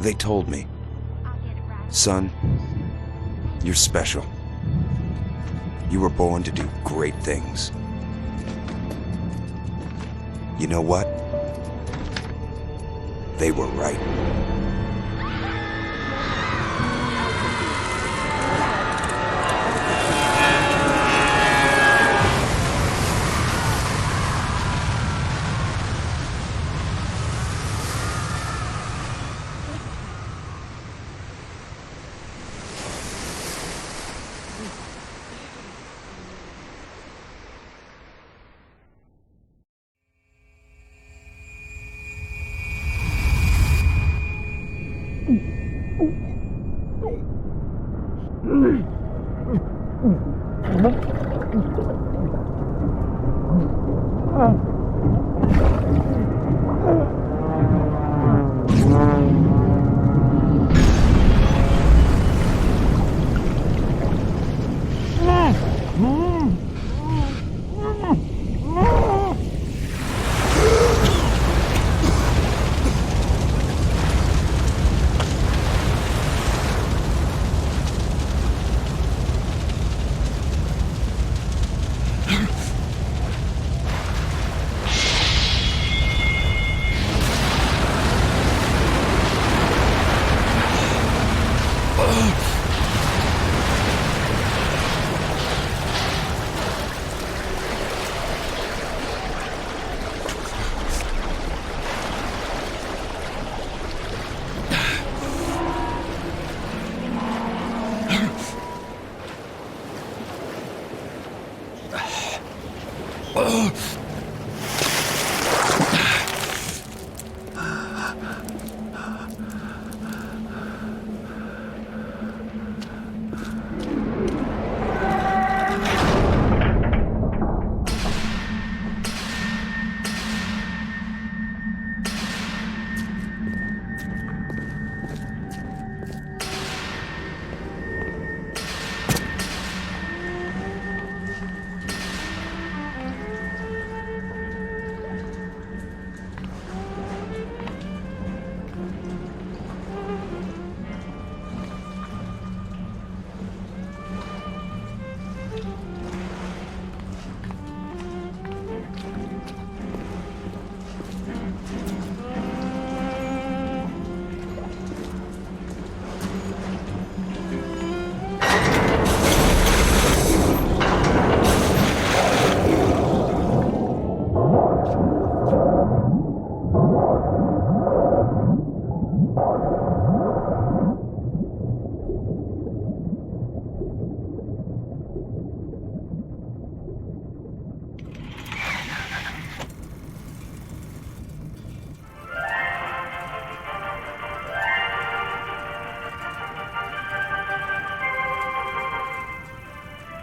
They told me, son, you're special. You were born to do great things. You know what? They were right.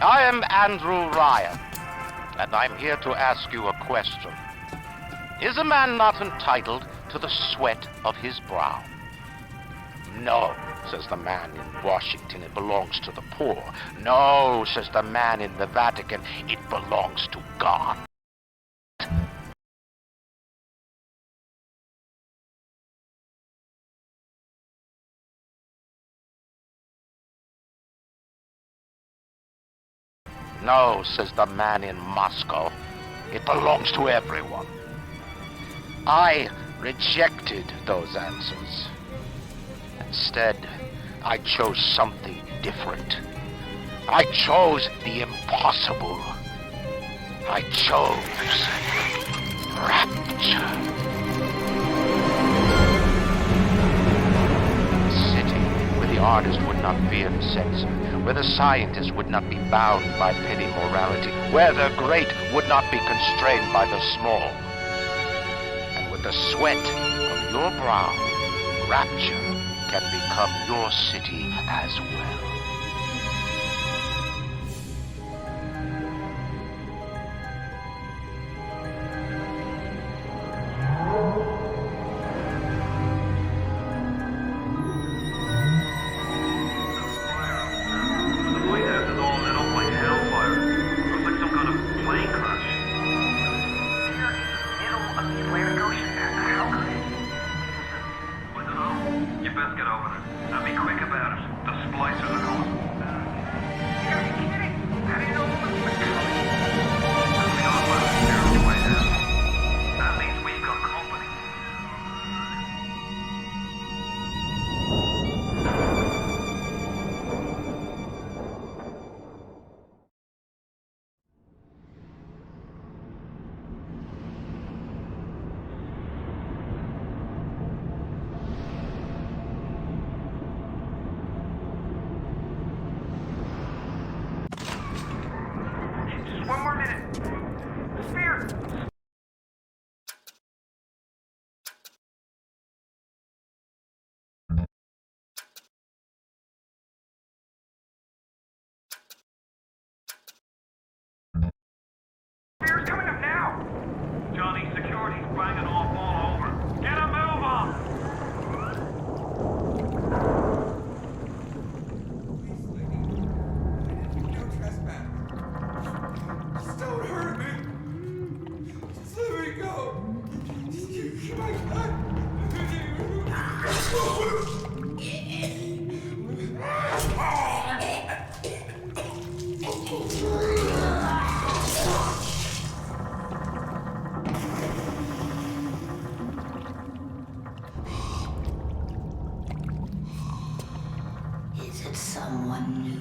I am Andrew Ryan, and I'm here to ask you a question. Is a man not entitled to the sweat of his brow? No, says the man in Washington, it belongs to the poor. No, says the man in the Vatican, it belongs to God. No, says the man in Moscow, it belongs to everyone. I rejected those answers. Instead, I chose something different. I chose the impossible. I chose rapture. A city where the artist would not fear the censor, where the scientist would not be bound by petty morality, where the great would not be constrained by the small. And with the sweat of your brow, rapture can become your city as well. You best get over there. And be quick about it. The splicers are coming. Are you kidding? How do you know what's coming? Because we all want to be there on the way down. That means we've got company. Just one more minute. Spear! Spear's coming up now! Johnny, security's banging off all over. Get a move on! No trespass. Just don't hurt me. Just let me go. Just give my gun. Is it someone new?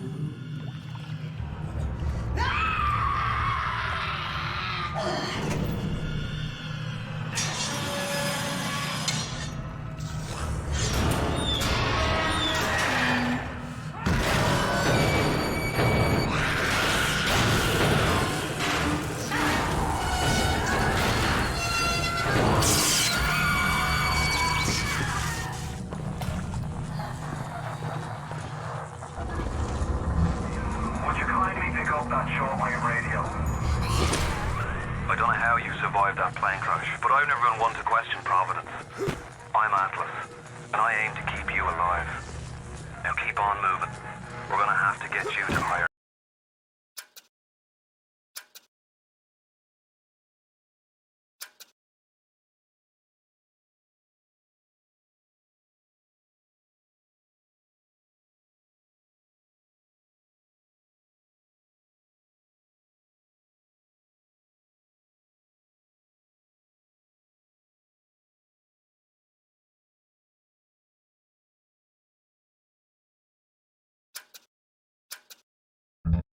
Would you kindly pick up that shortwave radio? I don't know how you survived that plane crash, but I've never been one to question Providence. I'm Atlas, and I aim to keep you alive. Now keep on moving. We're gonna have to get you to higher.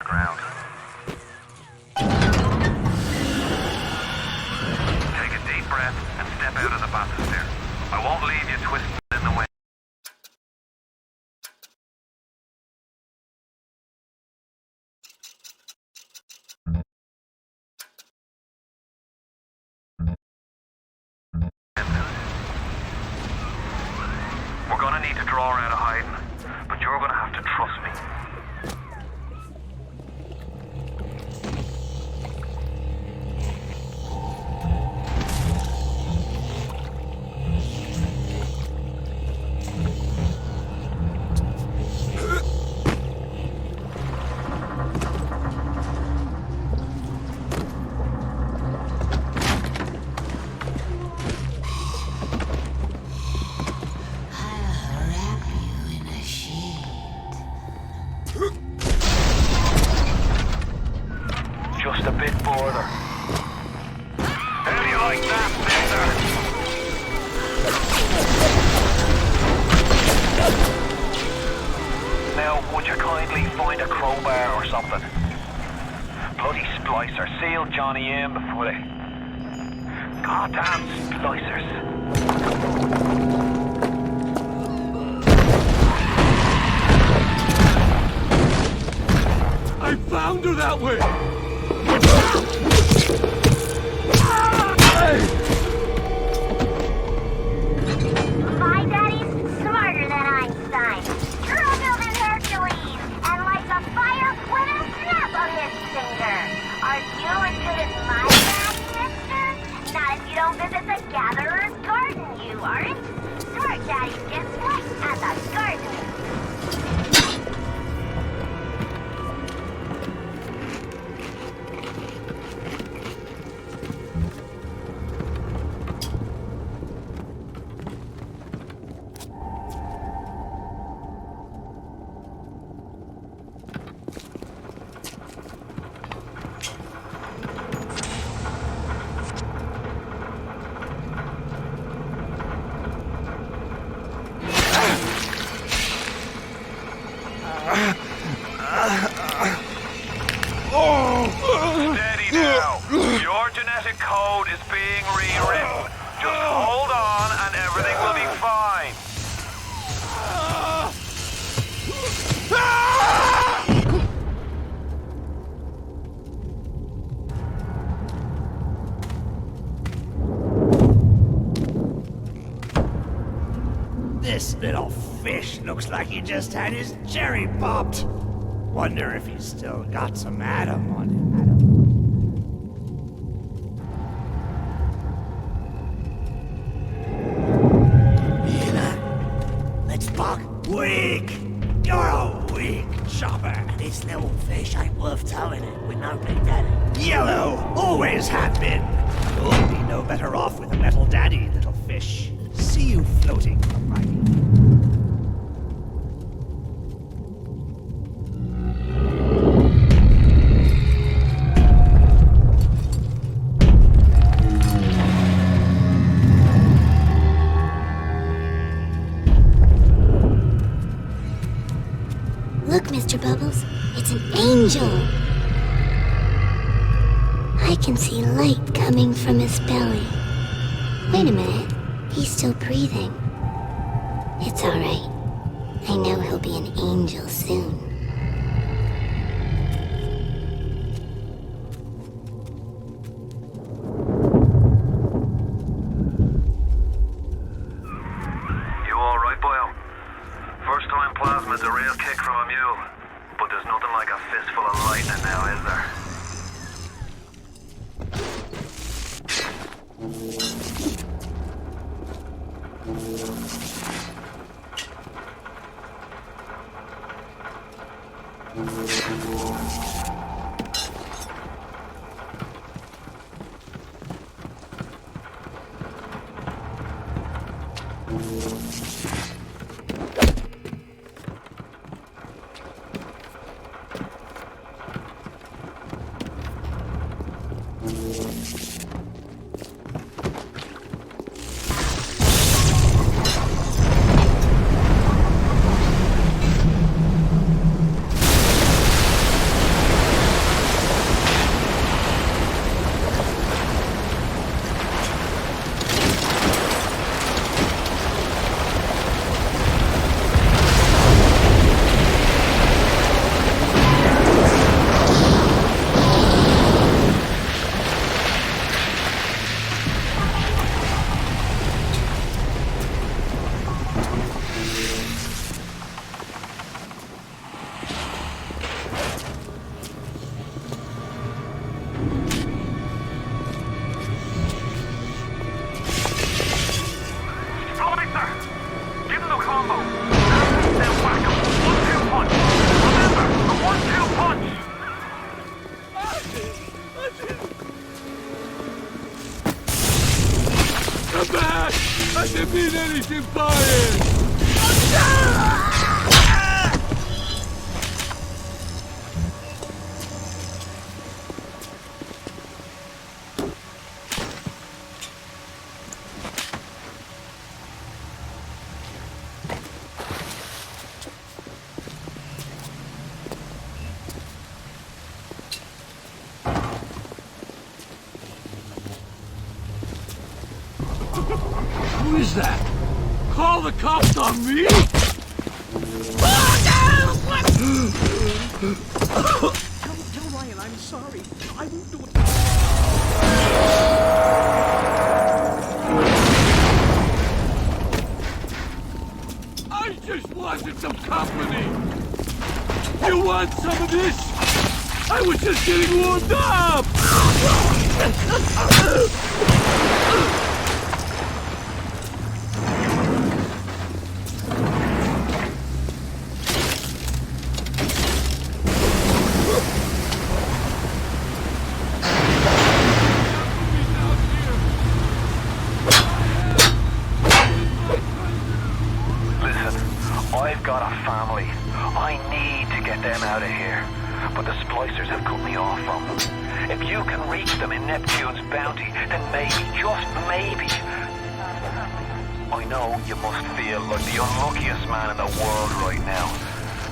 Ground. Take a deep breath and step out of the bathysphere. I won't leave you twisted in the wind. We're gonna need to draw her out of hiding, but you're gonna have to trust me. I'll wrap you in a sheet. Just a bit further. How do you like that, mister? Now, would you kindly find a crowbar or something? Bloody splicer. Seal Johnny in before they... Goddamn splicers. I found her that way. My daddy's smarter than Einstein. True building Hercules, and like a fire with a snap of his finger. Are you as good as my daddy, mister? Not if you don't visit the Gatherer's Garden, you aren't. Smart daddies get sliced at the garden. This little fish looks like he just had his cherry popped. Wonder if he's still got some Adam on him. Let's buck. Weak! You're a weak chopper. This little fish ain't worth towing it with no big daddy. Yellow, always have been. You'll be no better off with a metal daddy, little fish. See you floating from my... Look, Mr. Bubbles, it's an angel. I can see light coming from his belly. Wait a minute, he's still breathing. It's alright. I know he'll be an angel soon. You alright, boyo? First time plasma's a real kick from a mule. But there's nothing like a fistful of lightning now, is there? I didn't mean anything by it! Who is that? Call the cops on me? Tell Ryan I'm sorry. I won't do it. I just wanted some company! You want some of this? I was just getting warmed up! I've got a family. I need to get them out of here. But the splicers have cut me off from them. If you can reach them in Neptune's bounty, then maybe, just maybe... I know you must feel like the unluckiest man in the world right now.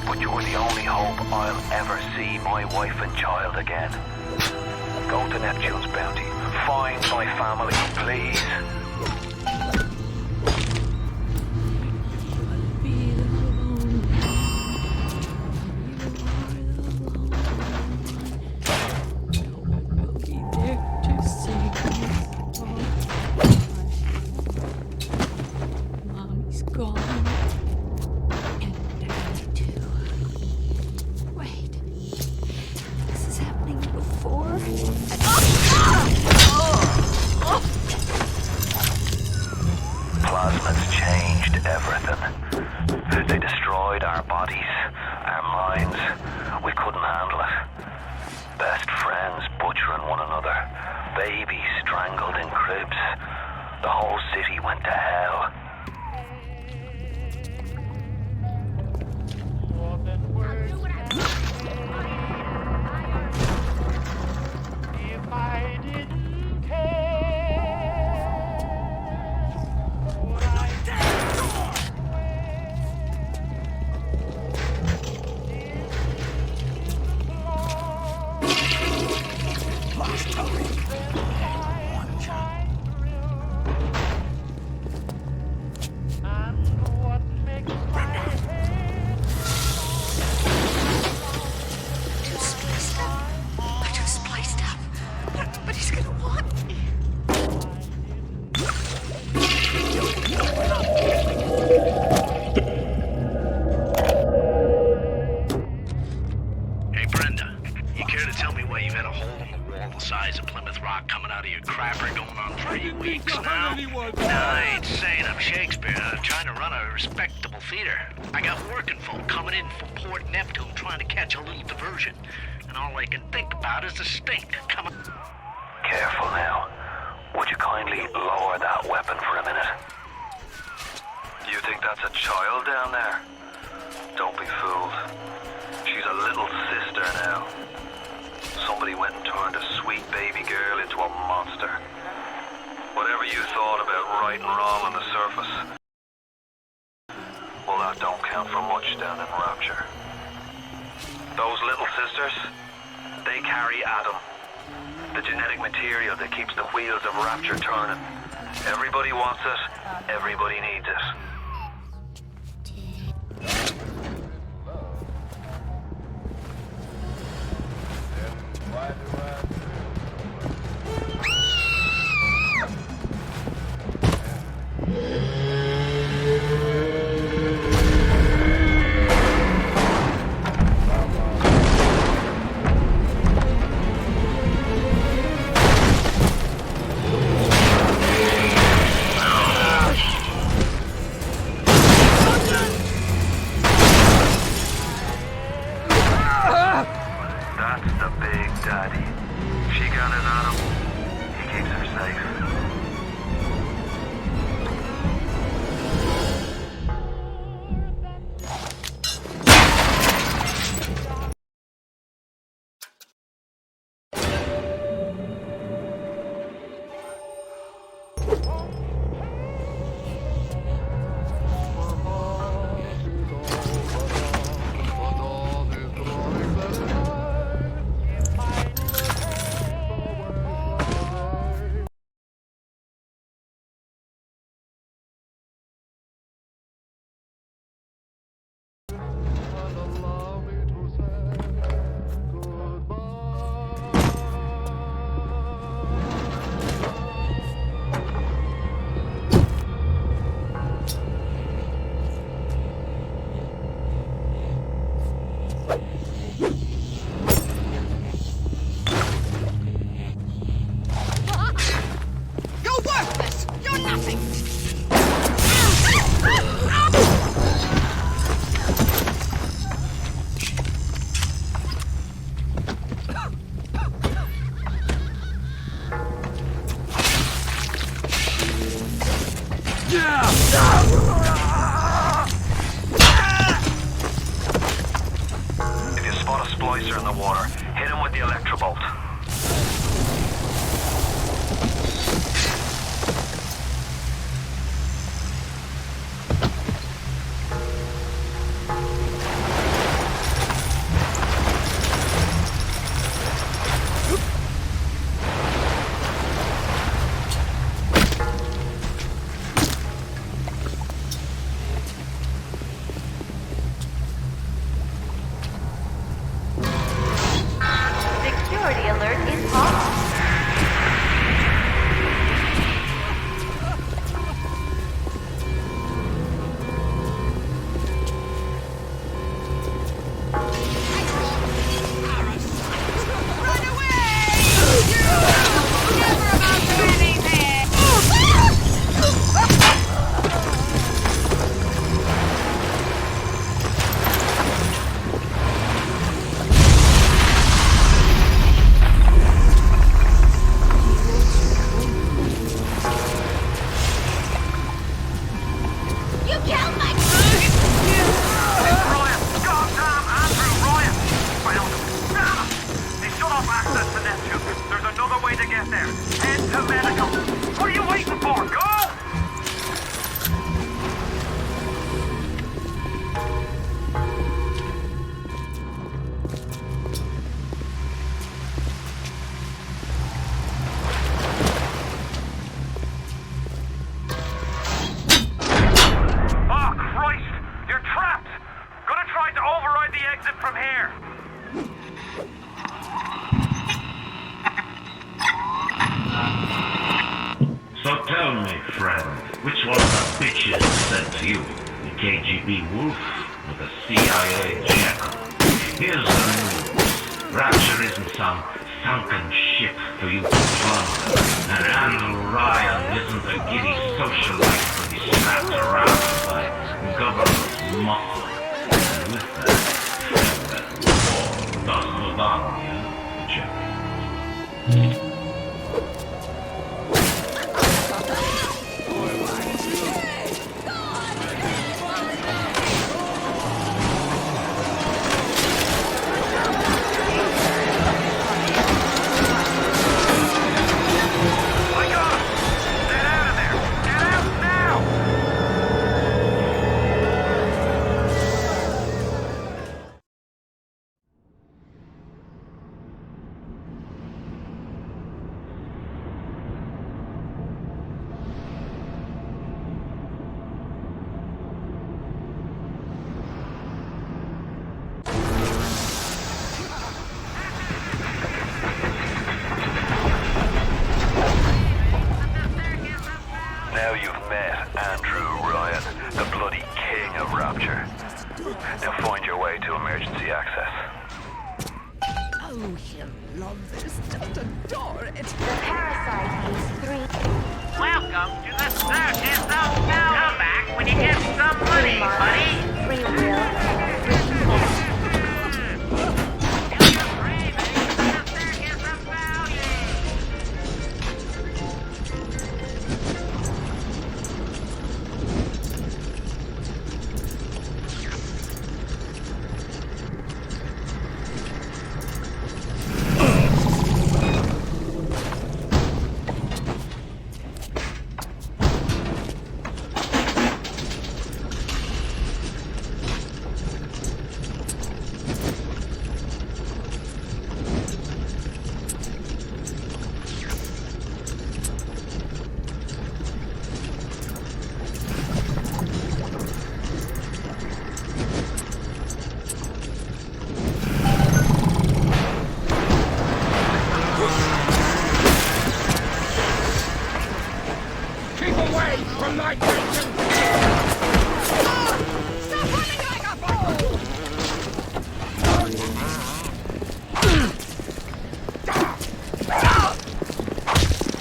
But you're the only hope I'll ever see my wife and child again. Go to Neptune's bounty. Find my family, please. Mommy's gone. They destroyed our bodies, our minds. We couldn't handle it. Best friends butchering one another. Babies strangled in cribs. The whole city went to hell. Careful now. Would you kindly lower that weapon for a minute? You think that's a child down there? Don't be fooled. She's a little sister now. Somebody went and turned a sweet baby girl into a monster. Whatever you thought about right and wrong on the surface, well, that don't count for much down in Rapture. Those little sisters, they carry Adam, the genetic material that keeps the wheels of Rapture turning. Everybody wants it, everybody needs it. If you spot a splicer in the water, hit him with the electrobolt. Security alert is on. here. So tell me, friend, which one of the bitches said to you? The KGB wolf or the CIA jackal? Here's the news. Rapture isn't some sunken ship for you to plunder. And Andrew Ryan isn't a giddy socialite to be slapped around by government muscle. And with that, до свидания, Jack. Now you've met Andrew Ryan, the bloody king of Rapture. Now find your way to emergency access. Oh, he'll love this. Just adore it. The parasite is 3. Welcome to the circus of Bowser. Come back when you get some money, buddy. Free will. Free will.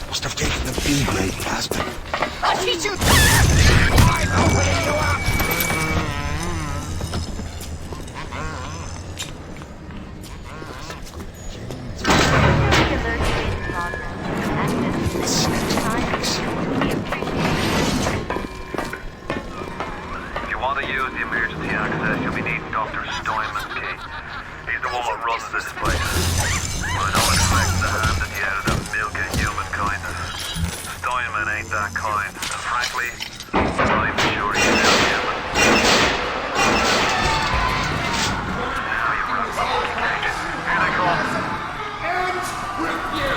Must have taken the B-grade plastic. I'll teach you! I'm opening you up! If you want to use the emergency access, you'll be needing Dr. Steinman's key. He's the one that runs this place. I know it reflects the hand that you out of the milk of human kindness. Steinman ain't that kind, and frankly, I'm sure he's still human. Now you've run the cages. Here they come. And with you!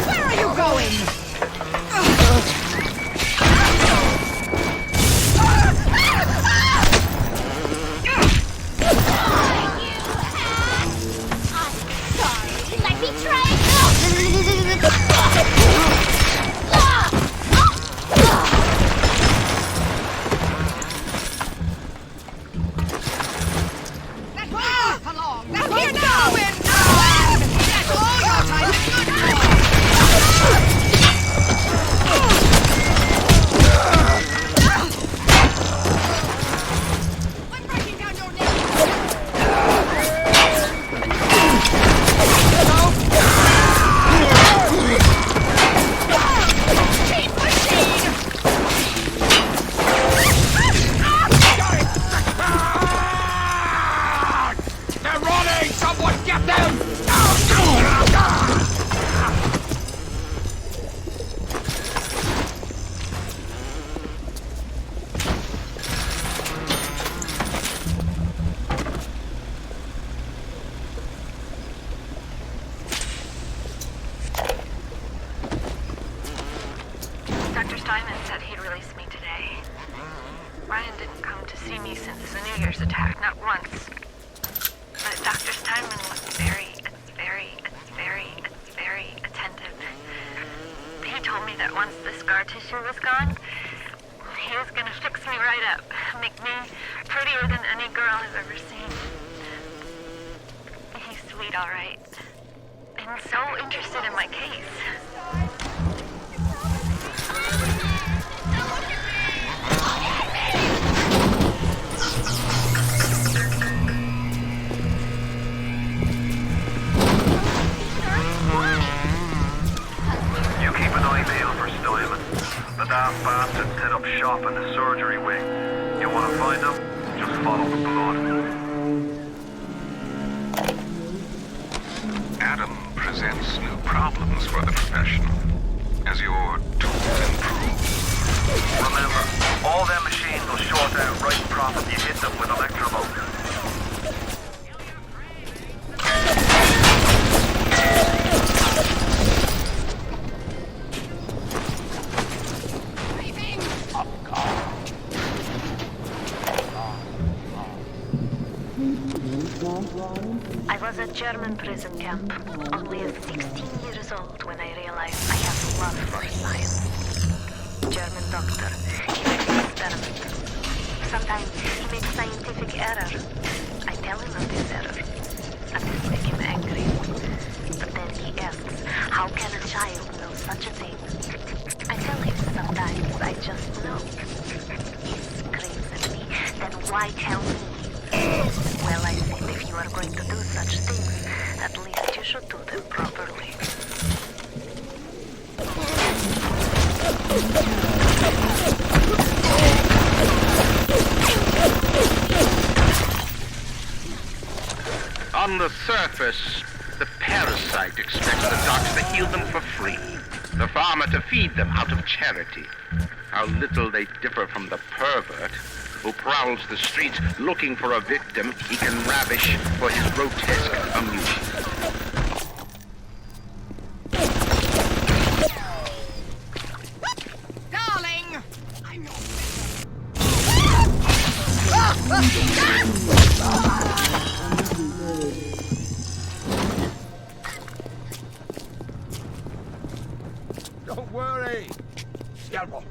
Where are you going? Let me try it. That won't for long. Now here now! That's all your time is good for! I'm breaking down your neck! Cheat machine! They're running! Someone get them! Dr. Steinman said he'd release me today. Ryan didn't come to see me since the New Year's attack, not once. But Dr. Steinman was very attentive. He told me that once the scar tissue was gone, he was gonna fix me right up, make me prettier than any girl I've ever seen. He's sweet, all right. And so interested in my case. You keep an eye peeled for Steinman. The daft bastard set up shop in the surgery wing. You want to find him? Just follow the blood. Adam presents new problems for the profession. As your tools improve. Remember, all them machines will short out right profit you hit them with electrovolt. I was at German prison camp, only 16 years old when I realized I had love for science. German doctor, he makes experiments. Sometimes he makes scientific error. I tell him of this error, and this makes him angry. But then he asks, how can a child know such a thing? I tell him sometimes I just know. He screams at me, then why tell me? Well, I said if you are going to do such things, at least you should do them properly. On the surface, the parasite expects the doctor to heal them for free, the farmer to feed them out of charity. How little they differ from the pervert who prowls the streets looking for a victim he can ravish for his grotesque amusement. Darling! I'm your Don't worry. Scalpel.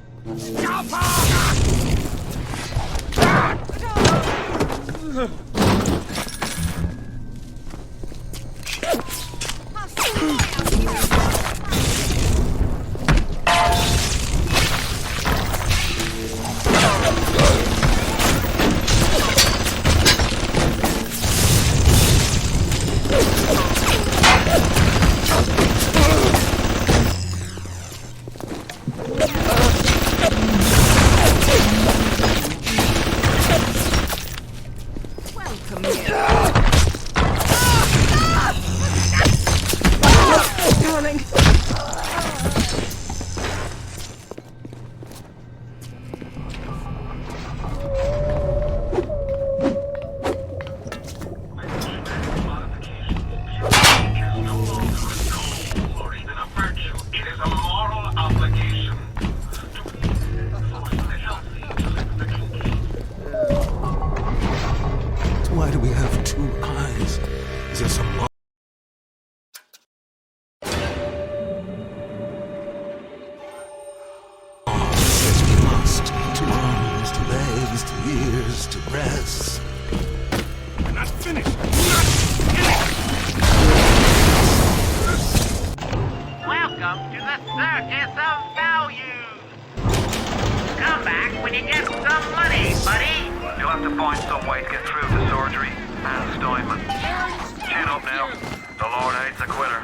Why do we have two eyes? Is there some law? Says we must. To arms, to legs, to ears, to breasts. We're not finished. Welcome to the Circus of Value. Come back when you get some money, buddy. You'll have to find some way to get through to surgery and Steinman. Chin up now. The Lord hates a quitter.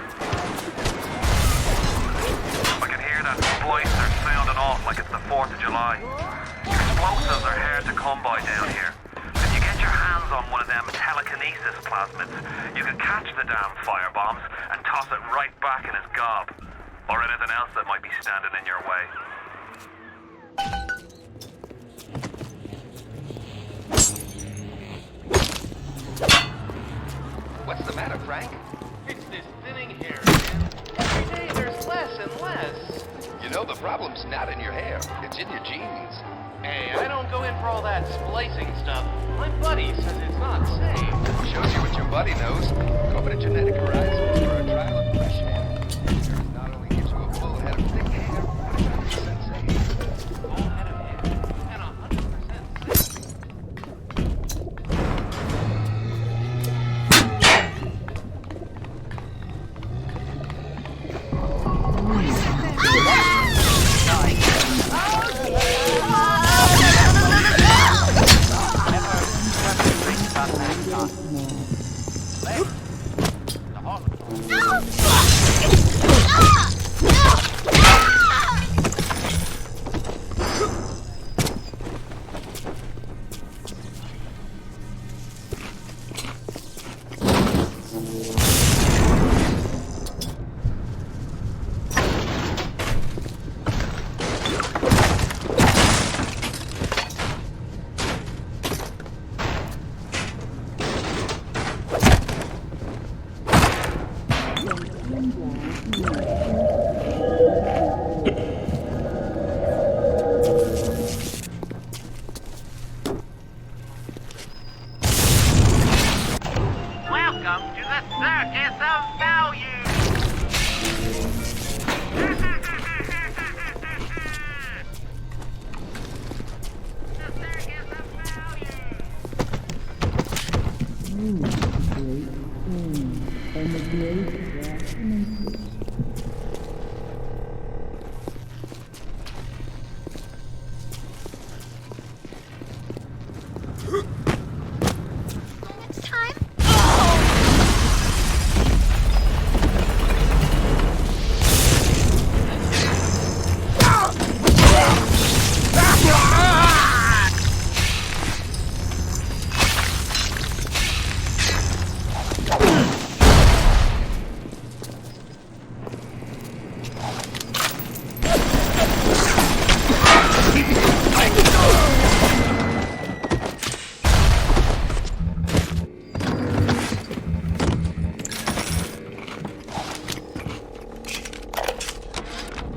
I can hear that splicer sounding off like it's the 4th of July. Explosives are hard to come by down here. If you get your hands on one of them telekinesis plasmids, you can catch the damn firebombs and toss it right back in his gob. Or anything else that might be standing in your way. What's the matter, Frank? It's this thinning hair, man. Every day there's less and less. You know, the problem's not in your hair. It's in your genes. Hey, I don't go in for all that splicing stuff. My buddy says it's not safe. Shows you what your buddy knows. Go over to Genetic Horizons for a trial of fresh hair. Yours not only gives you a full head of thick hair, but it's 100% safe. Full head of hair and 100% safe. Welcome to the Circus of Value! Next time.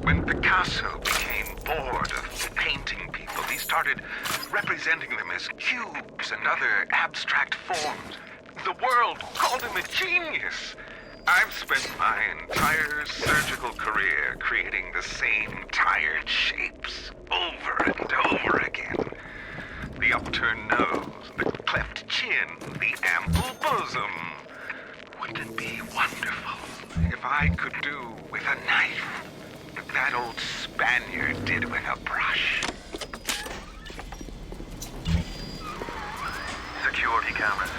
When Picasso became bored of painting people, he started representing them as cubes and other abstract forms. The world called him a genius. I've spent my entire surgical career creating the same tired shapes over and over again. The upturned nose, the cleft chin, the ample bosom. Wouldn't it be wonderful if I could do with a knife what that old Spaniard did with a brush? Security cameras.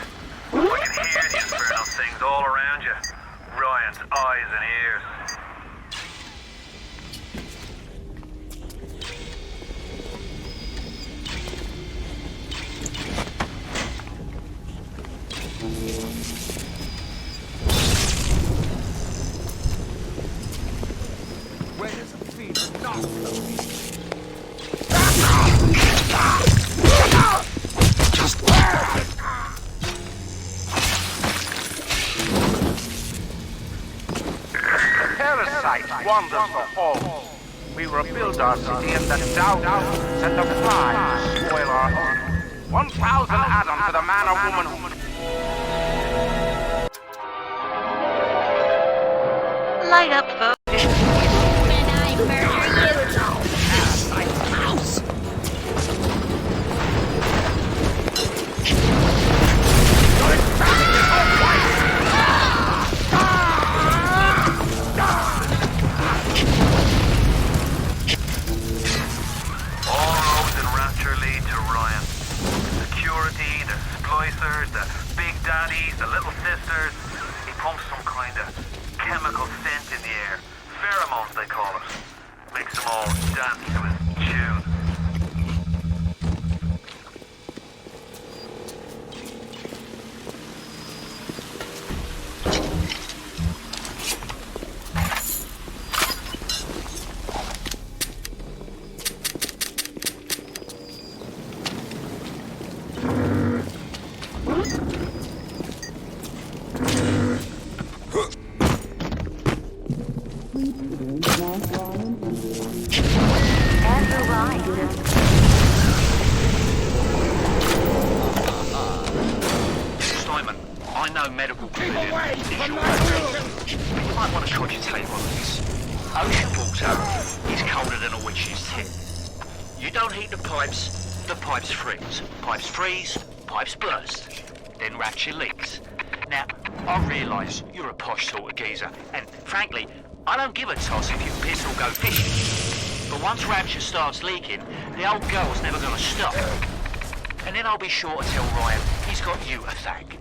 I can hear the infernal things all around you. Ryan's eyes and ears. Where's the fever? Not the Parasites wander the halls. We rebuild our city and the doubters send the flies to spoil our home. 1,000 atoms to the man or woman who... Light up, folks. When I murder you. Parasite mouse! All roads in Rapture lead to Ryan. Security, the splicers, the big daddies, the little sisters. He pumps some kind of chemical scent in the air. Pheromones, they call it. Makes them all dance to his tune. no medical pavilion is your address. You might want to cogitate on this. Ocean water is colder than a witch's tit. You don't heat the pipes freeze. Pipes freeze, pipes burst. Then Rapture leaks. Now, I realise you're a posh sort of geezer, and frankly, I don't give a toss if you piss or go fishing. But once Rapture starts leaking, the old girl's never gonna stop. And then I'll be sure to tell Ryan he's got you to thank.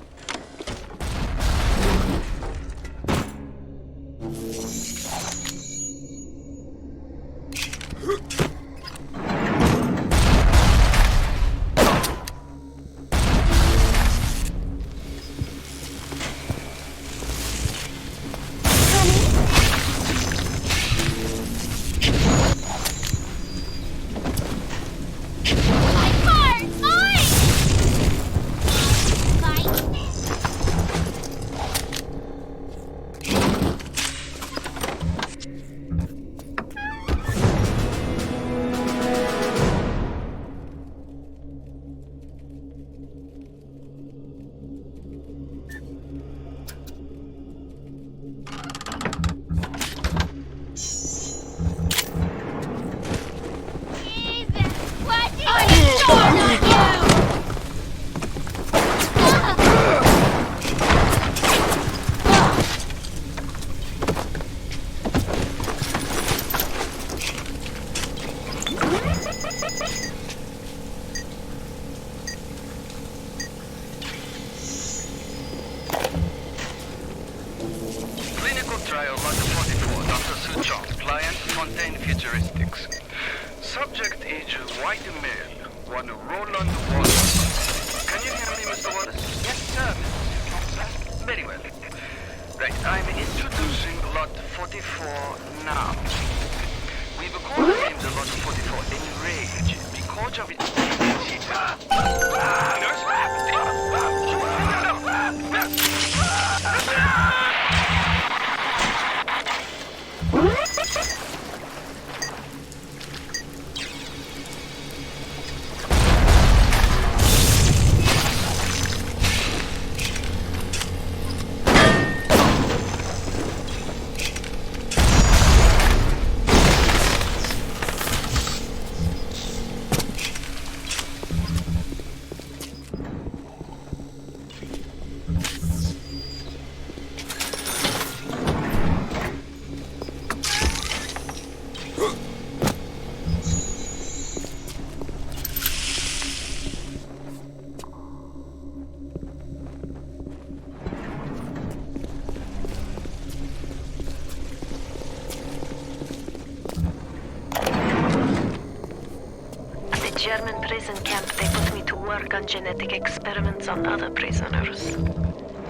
German prison camp, they put me to work on genetic experiments on other prisoners.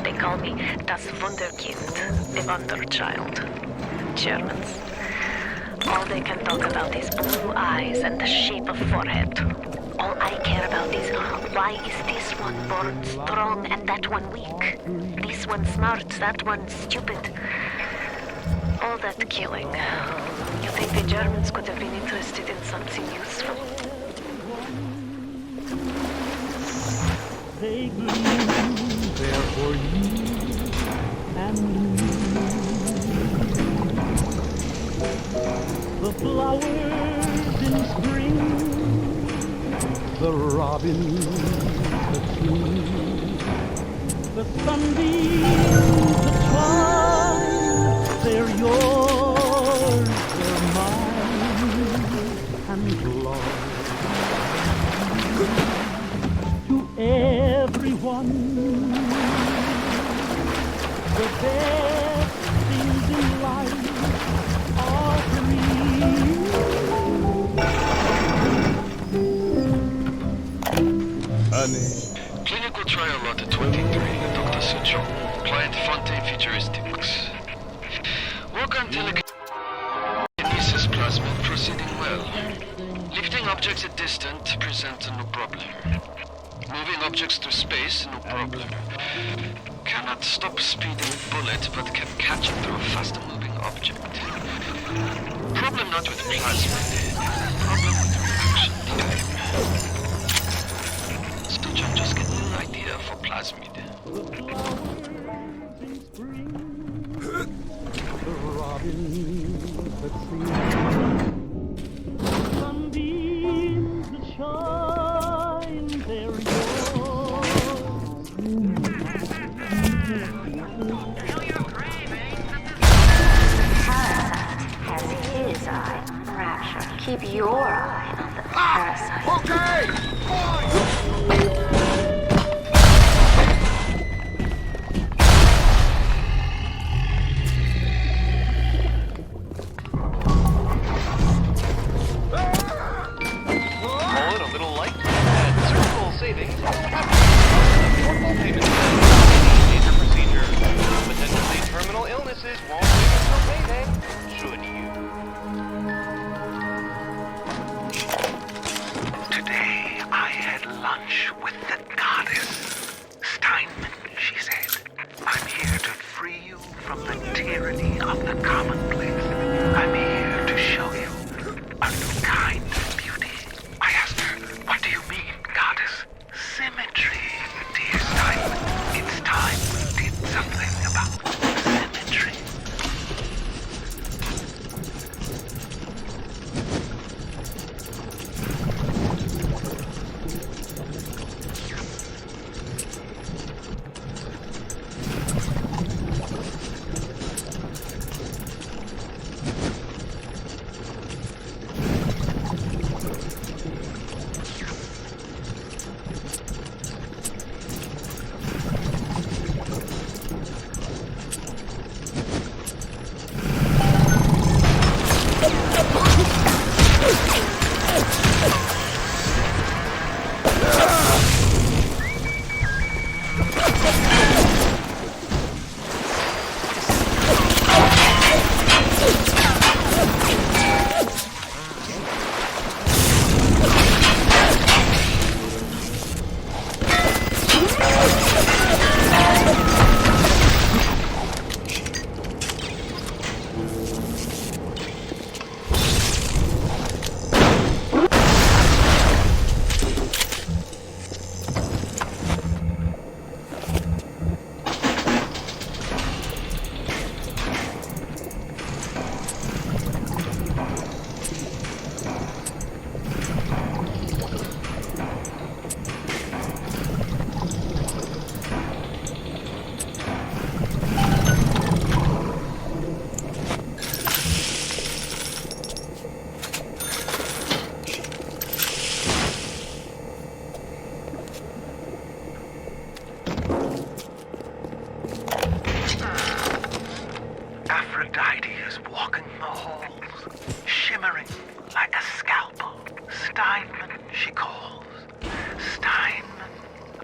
They call me das Wunderkind, the Wonder Child. Germans. All they can talk about is blue eyes and the shape of forehead. All I care about is why is this one born strong and that one weak? This one smart, that one stupid. All that killing. You think the Germans could have been interested in something useful? They bloom there for you and me. The flowers in spring, the robin, the tree, the sunbeams that shine, they're yours, they're mine, and love. Everyone, the best things in life are free. Honey. Clinical trial lot 23, Dr. Suchong, client Fontaine Futuristics. Work on telekinesis plasma proceeding well. Lifting objects at distance present no problem. Moving objects through space, no problem. Cannot stop speeding bullet, but can catch it through a faster moving object. Problem not with plasmid, problem with reaction time. So John just get a little idea for plasmid. spring, the robins that sing, sunbeams that shine, they're yours. Has his eye on Rapture. Keep your eye on the parasite. Okay! Call it a little light and circle savings on normal payments. Major procedure. Potentially terminal illnesses won't wait until payday. Should you? Today I had lunch with the goddess. Steinman, she said. I'm here to free you from the tyranny of the commonplace. I'm here to show you a new kind of beauty. I asked her, what do you mean, goddess? Symmetry, dear Steinman. It's time we did something about symmetry. Aphrodite is walking the halls, shimmering like a scalpel. Steinman, she calls. Steinman,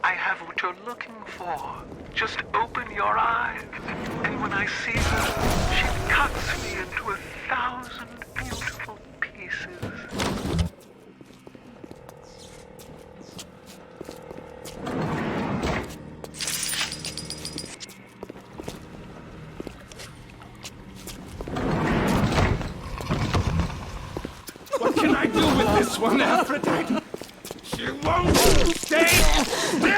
I have what you're looking for. Just open your eyes. And when I see her, she cuts me into 1,000 beautiful pieces. What can I do with this one, Aphrodite? She won't stay still!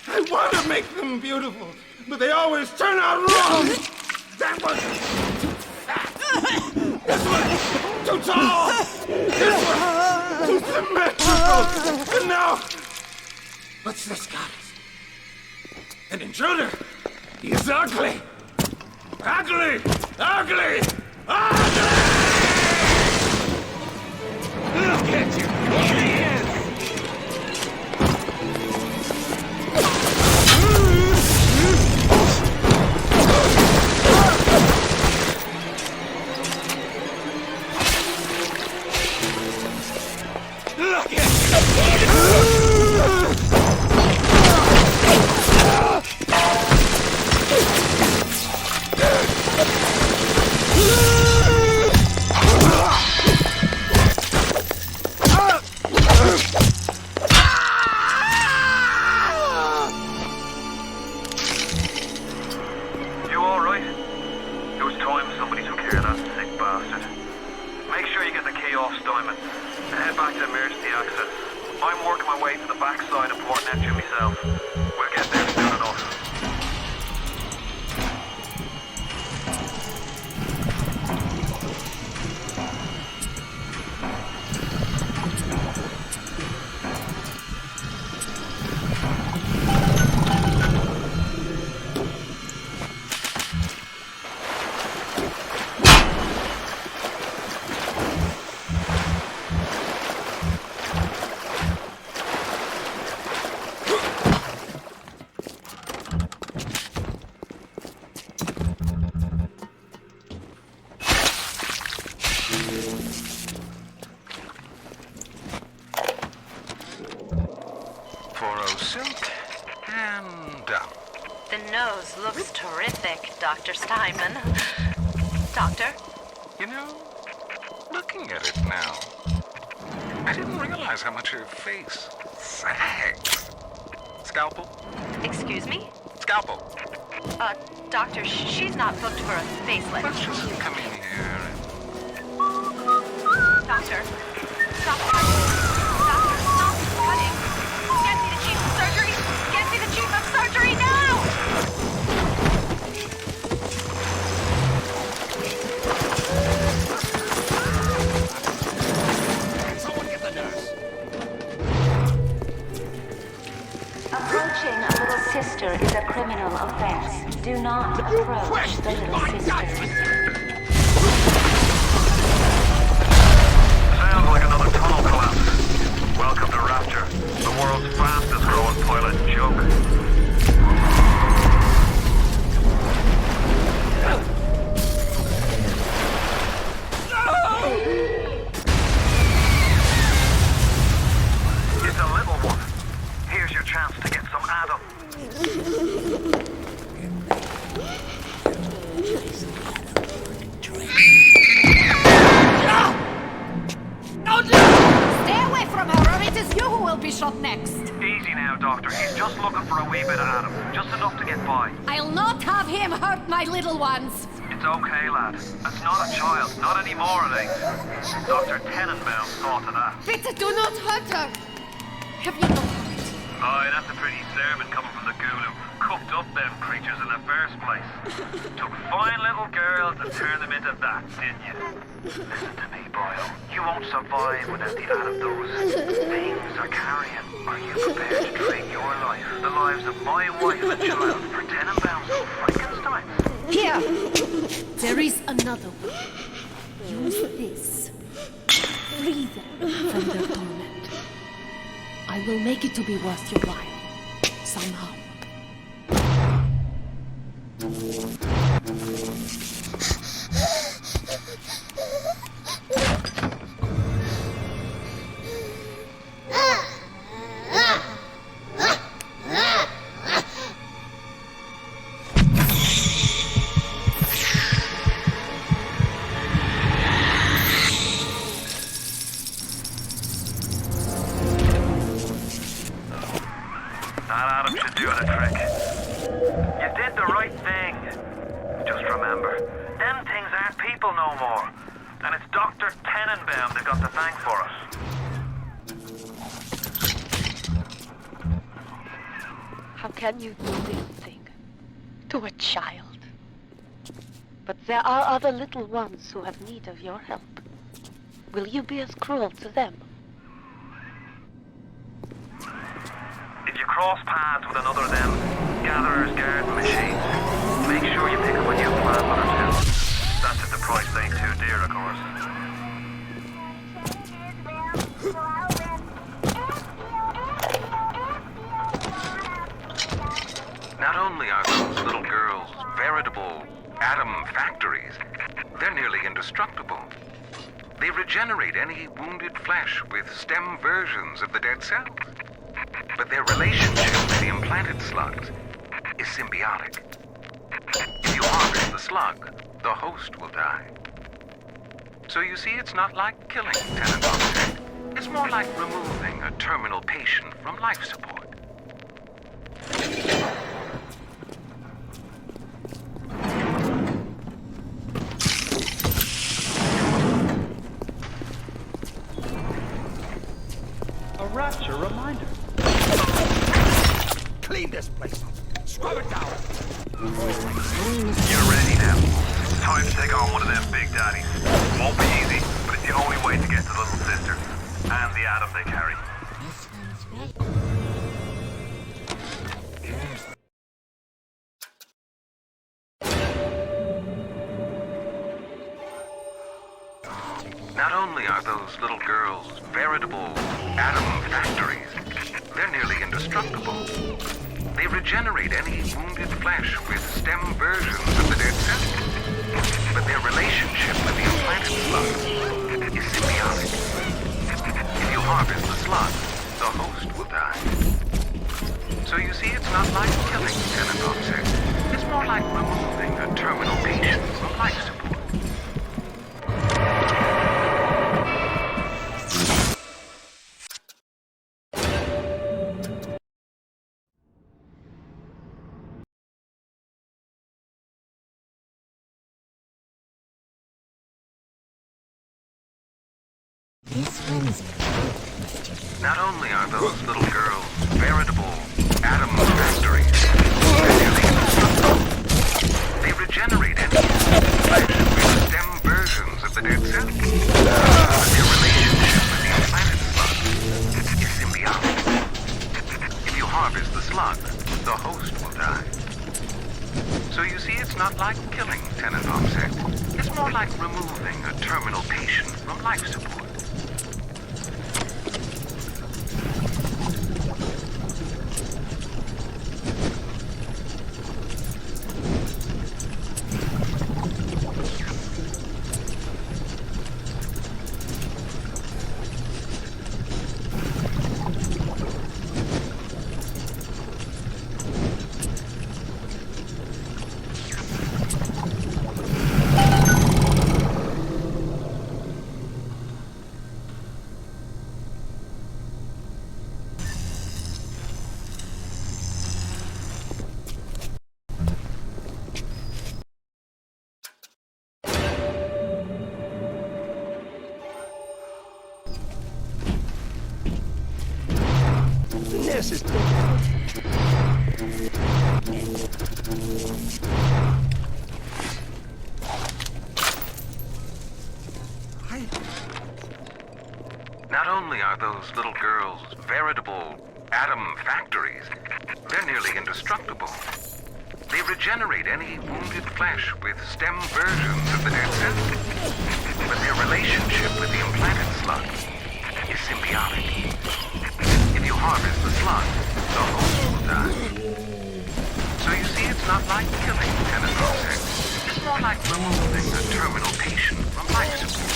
I want to make them beautiful, but they always turn out wrong! That one too fat! This one too tall! This one too symmetrical! And now... What's this, goddess? An intruder! He's ugly! Ugly! Ugly! Ugly! Look at you! Here he is! Look at You alright? It was time somebody took care of that sick bastard. Make sure you get the key off Steinman and head back to emergency access. I'm working my way to the backside of Port Neptune myself. We'll get there soon enough. 4-0 silk, and done. The nose looks terrific, Dr. Steinman. Doctor? You know, looking at it now, I didn't realize how much her face sags. Scalpel? Excuse me? Scalpel. Doctor, she's not booked for a facelift. Let's just come in here. Doctor, stop cutting. Get me the chief of surgery. Get me the chief of surgery now! Someone get the nurse. Approaching a little sister is a criminal offense. Do not approach the little sisters. Sounds like another tunnel collapse. Welcome to Rapture, the world's fastest growing pilot joke. It's a little one. Here's your chance to get some Adam. Stay away from her, or it is you who will be shot next. Easy now, Doctor. He's just looking for a wee bit of Adam. Just enough to get by. I'll not have him hurt my little ones. It's okay, lad. That's not a child. Not anymore, it ain't. Dr. Tenenbaum saw to that. Bitte, do not hurt her. Have you no heart? Aye, that's a pretty sermon coming from the ghoul who cooked up them creatures in the first place. Took fine little girls and turned them into that, didn't you? Listen to me, boyo. You won't survive without the Adam those things are carrying. Are you prepared to trade your life, the lives of my wife and child, for Tenenbaum's little Frankenstein? Here! There is another one. Use this. Free them from their torment. I will make it to be worth your while. Somehow. That Adam should do the trick. You did the right thing. Just remember, them things aren't people no more. And it's Dr. Tenenbaum that got the thank for us. How can you do this thing to a child? But there are other little ones who have need of your help. Will you be as cruel to them? If you cross paths with another of them gatherers guard machines, make sure you pick up a new plan one or two. That's if the price ain't too dear, of course. Not only are those little girls veritable atom factories, they're nearly indestructible. They regenerate any wounded flesh with stem versions of the dead cells. But their relationship with the implanted slugs is symbiotic. If you harvest the slug, the host will die. So you see, it's not like killing Tenenbaum. It's more like removing a terminal patient from life support. A Rapture reminder. Clean this place up. Scrub it down. You're ready now. Time to take on one of them big daddies. Won't be easy, but it's the only way to get to little sister and the Adam they carry. Not only are those little girls veritable atom factories, they're nearly indestructible. They regenerate any wounded flesh with stem versions of the dead cells. But their relationship with the implanted slug is symbiotic. If you harvest the slug, the host will die. not like killing tenant objects. It's more like removing a terminal patient from life support. Not only are those little girls veritable atom factories, they're nearly indestructible. They regenerate any flesh with stem versions of the dead cell. But their relationship with the implanted slug is symbiotic. If you harvest the slug, the host will die. So you see, it's not like killing tenant object. It's more like removing a terminal patient from life support. This is Not only are those little girls veritable atom factories, they're nearly indestructible. They regenerate any wounded flesh with stem versions of the dead cell. But their relationship with the implanted slug is symbiotic. If you harvest the slug, the host will die. So you see, it's not like killing tenant objects. It's more like removing a terminal patient from life support.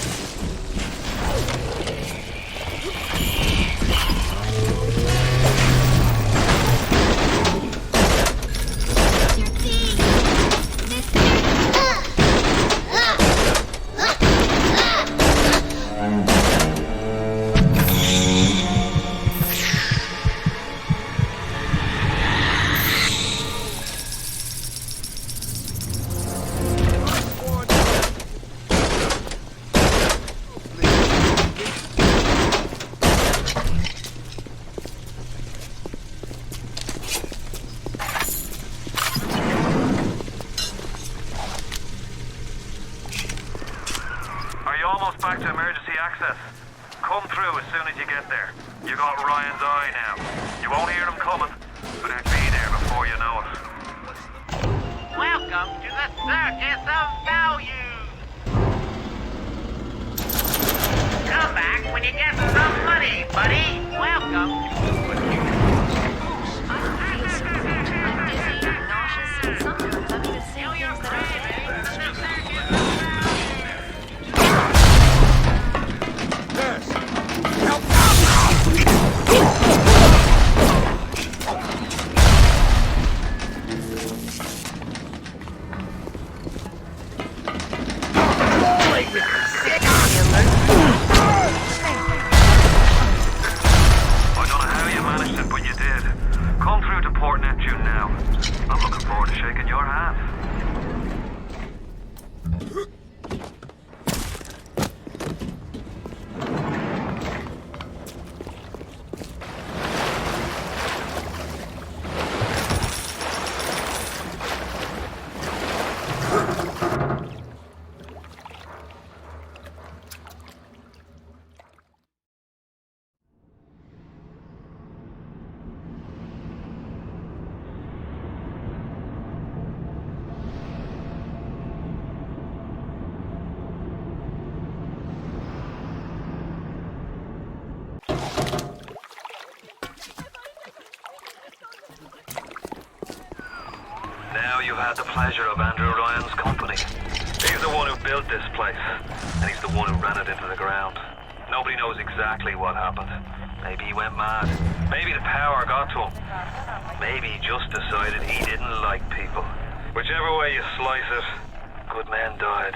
Back to emergency access. Come through as soon as you get there. You got Ryan's eye now. You won't hear them coming, but they'll be there before you know it. Welcome to the Circus of Values. Come back when you get some money, buddy. Welcome. I'm dizzy, nauseous, and sometimes I'm even seeing things that are Now you've had the pleasure of Andrew Ryan's company. He's the one who built this place, and he's the one who ran it into the ground. Nobody knows exactly what happened, Maybe he went mad. Maybe the power got to him. Maybe he just decided he didn't like people. Whichever way you slice it, good men died.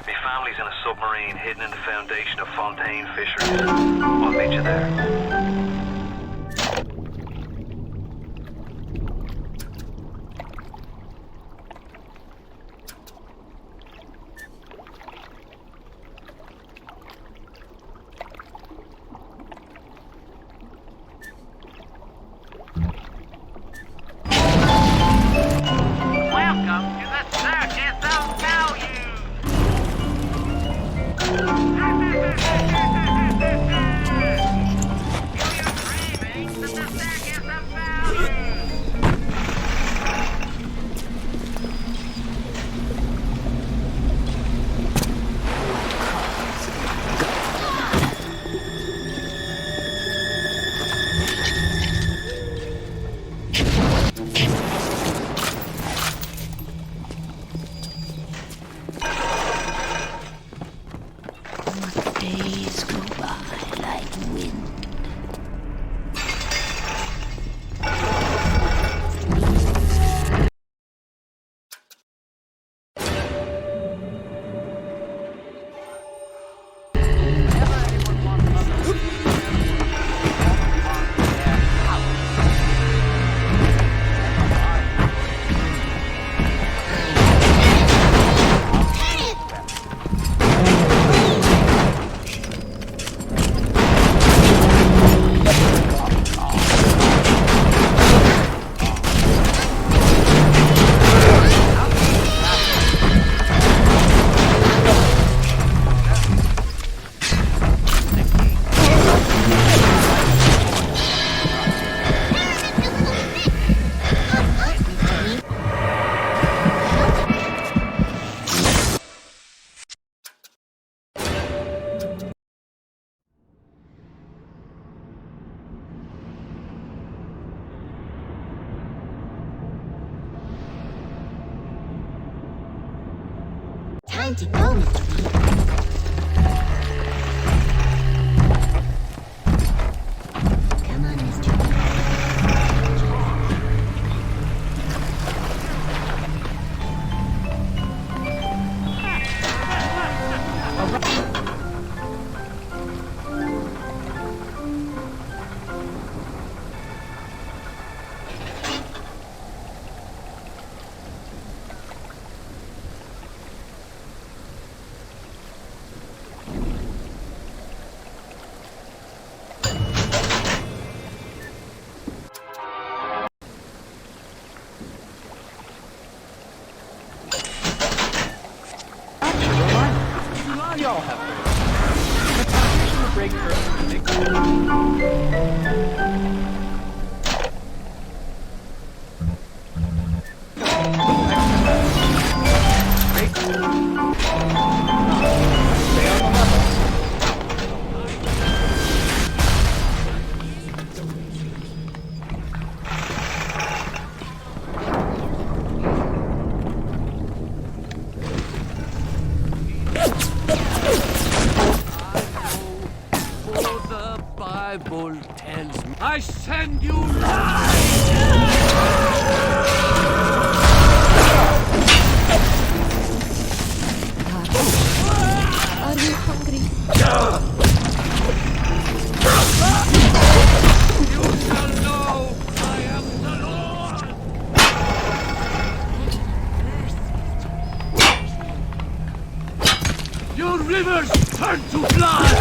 My family's in a submarine hidden in the foundation of Fontaine Fisheries. I'll meet you there. Welcome to the Circus of Value! Days go by like wind. Time to go, Mr. Come on, Mr. Y'all have to. The foundation will break Bible tells me I send you life! Are you hungry? You shall know I am the Lord! Your rivers turn to blood!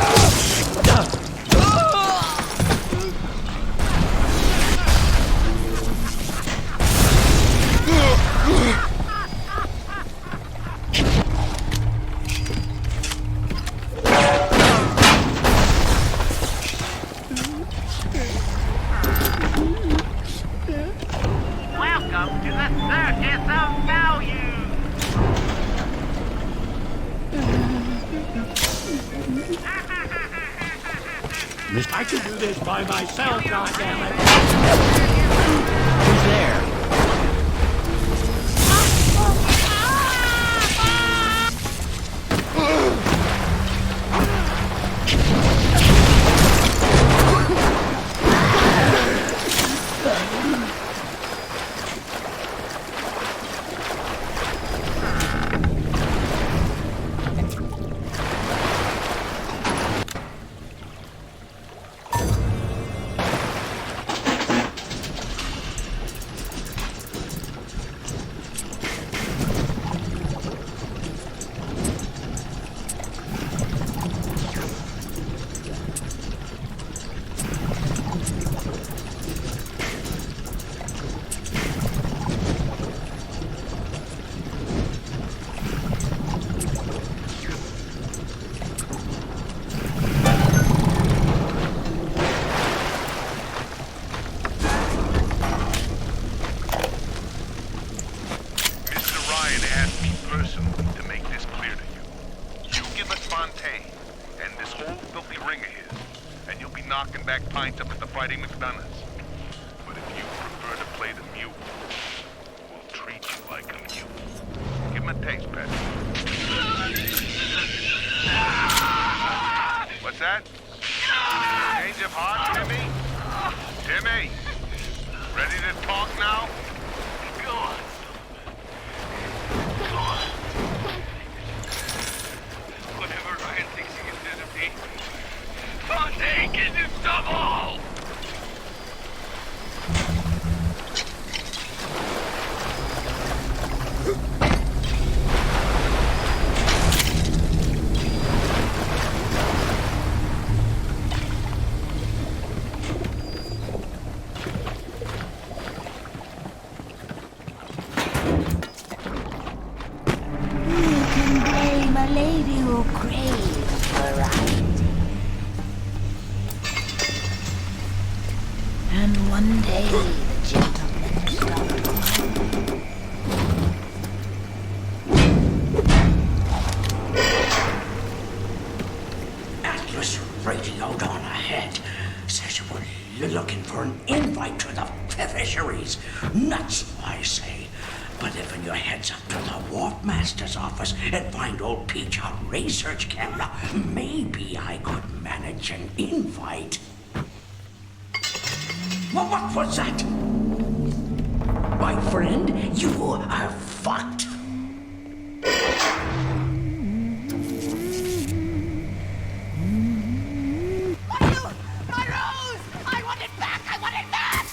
Welcome to the Circus of Value! I can do this by myself, goddammit! Who's there? the Fighting McDonoughs. But if you prefer to play the mule, we'll treat you like a mule. Give him a taste, Patrick. What's that? Change of heart, Timmy? Timmy! Ready to talk now? Go on. Go on. Whatever Ryan thinks he can do to me, Fontaine can do double! Blame a lady who craves variety. And one day the gentleman stopped crying. Atlas radioed on ahead. Says you were looking for an invite to the fisheries. Nuts, I say. But if your heads up to the Warp Master's office and find old Peach a research camera, maybe I could manage an invite. What was that? My friend, you are fucked. My rose! I want it back! I want it back!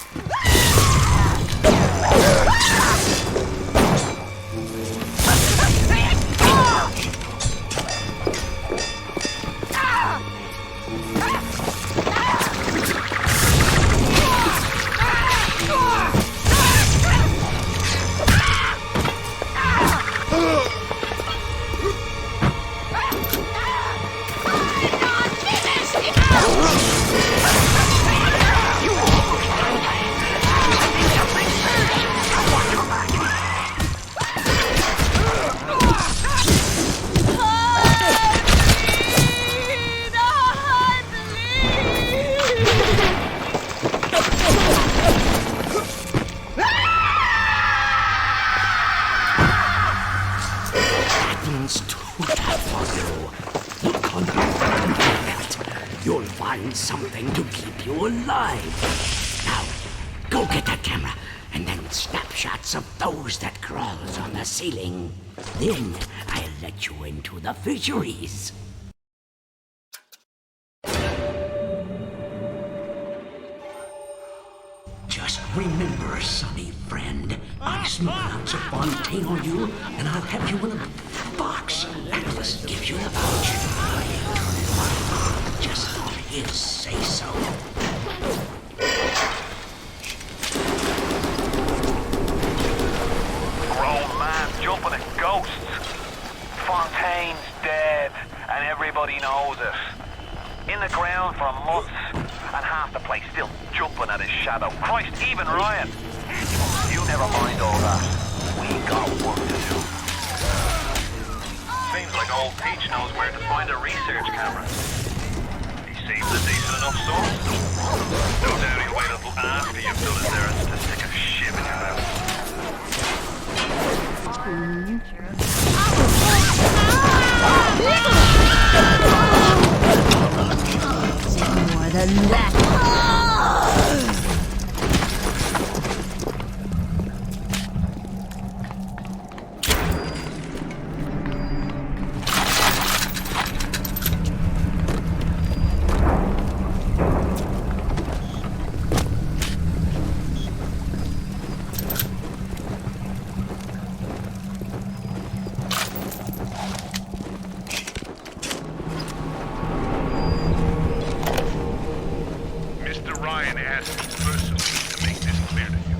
You'll find something to keep you alive. Now, go get that camera, and then snapshots of those that crawls on the ceiling. Then I'll let you into the fisheries. Just remember, sonny friend, I smell an ounce of Fontaine on you, and I'll have you in a box. Atlas gives you the pouch. I'll turn it on, just on his say-so. Grown man jumping at ghosts. Fontaine's dead, and everybody knows it. In the ground for months, and half the place still jumping at his shadow. Christ, even Ryan. You never mind all that. We got work to do. Seems like old Peach knows where to find a research camera. He seems a decent enough source. No doubt he'll wait until after you've done his errands to stick a shiv in your mouth. More than that. Ryan asked me personally to make this clear to you.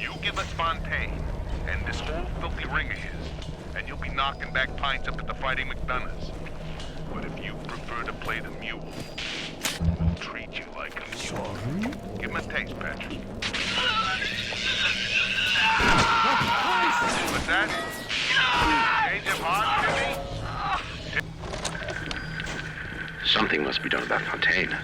You give us Fontaine and this whole filthy ring of his, and you'll be knocking back pints up at the Fighting McDonoughs. But if you prefer to play the mule, we'll treat you like a mule. Give him a taste, Patrick. What's that? Change of heart, Timmy? Something must be done about Fontaine.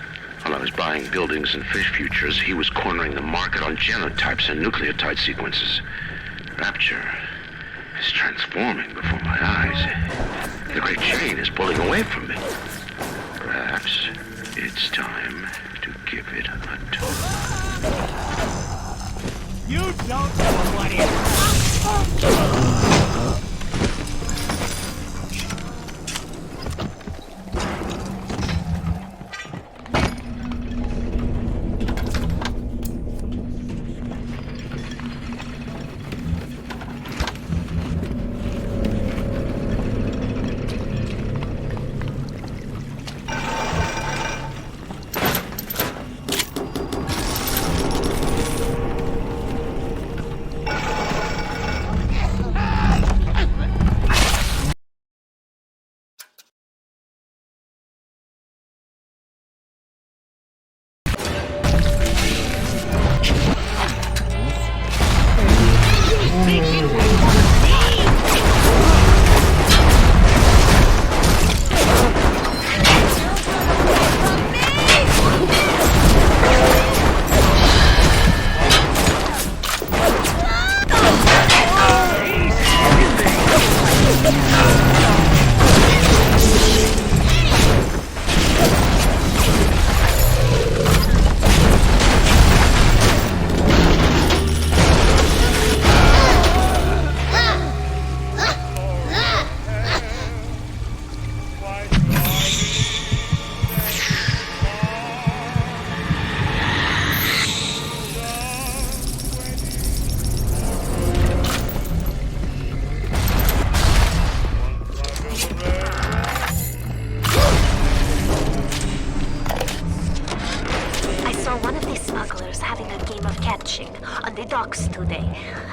While I was buying buildings and fish futures, he was cornering the market on genotypes and nucleotide sequences. Rapture is transforming before my eyes. The great chain is pulling away from me. Perhaps it's time to give it a tune. You don't know what it is.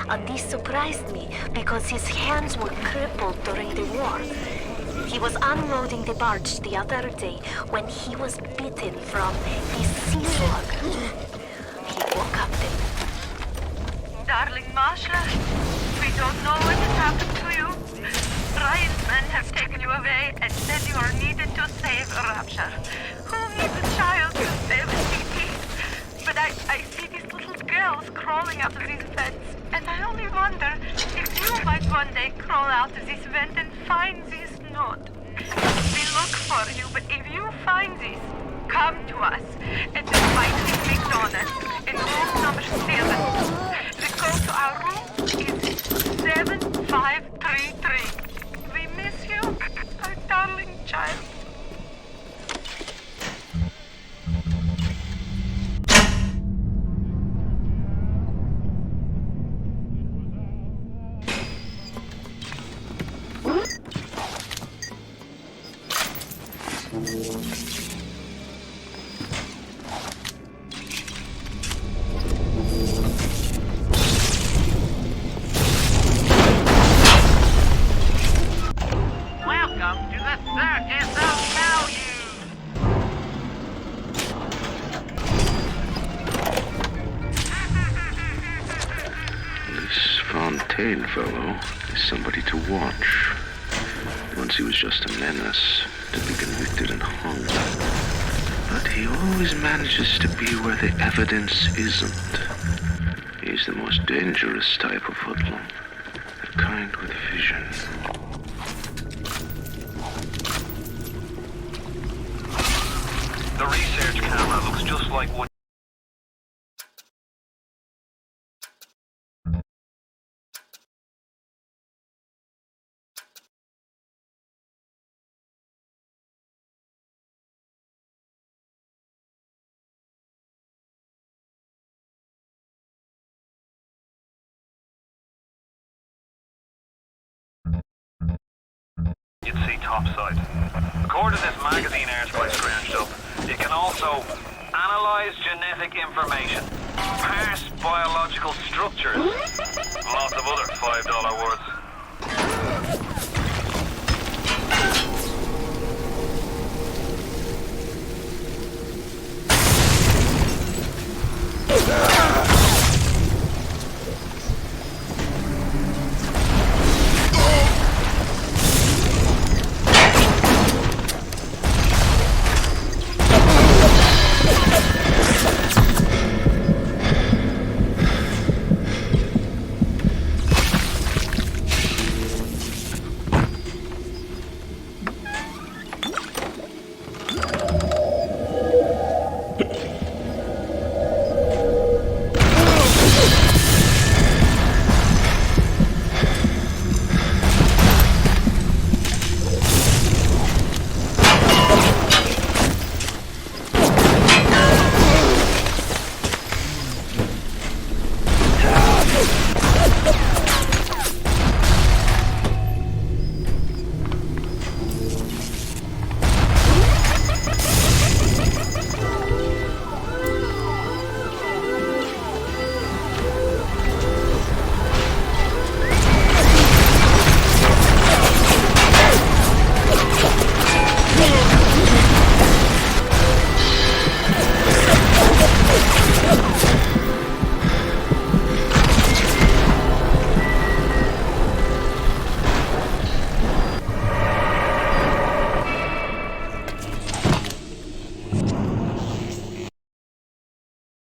And this surprised me because his hands were crippled during the war. He was unloading the barge the other day when he was bitten from the sea slug. He woke up then. Darling Masha, we don't know what has happened to you. Ryan's men have taken you away and said you are needed to save Rapture. Who needs a child to save a city? But I see these little girls crawling out of these vents, and I only wonder if you might one day crawl out of this vent and find this note. We look for you, but if you find this, come to us at the Fighting McDonald's in room number 7. The code to our room is 7533. We miss you, our darling child. Welcome to the Circus of Value. This Fontaine fellow is somebody to watch. Once he was just a menace, to be convicted and hung. But he always manages to be where the evidence isn't. He's the most dangerous type of hoodlum. The kind with vision. The research camera looks just like what... you'd see topside. According to this magazine article I scrounged up, you can also analyze genetic information, parse biological structures, lots of other $5 words.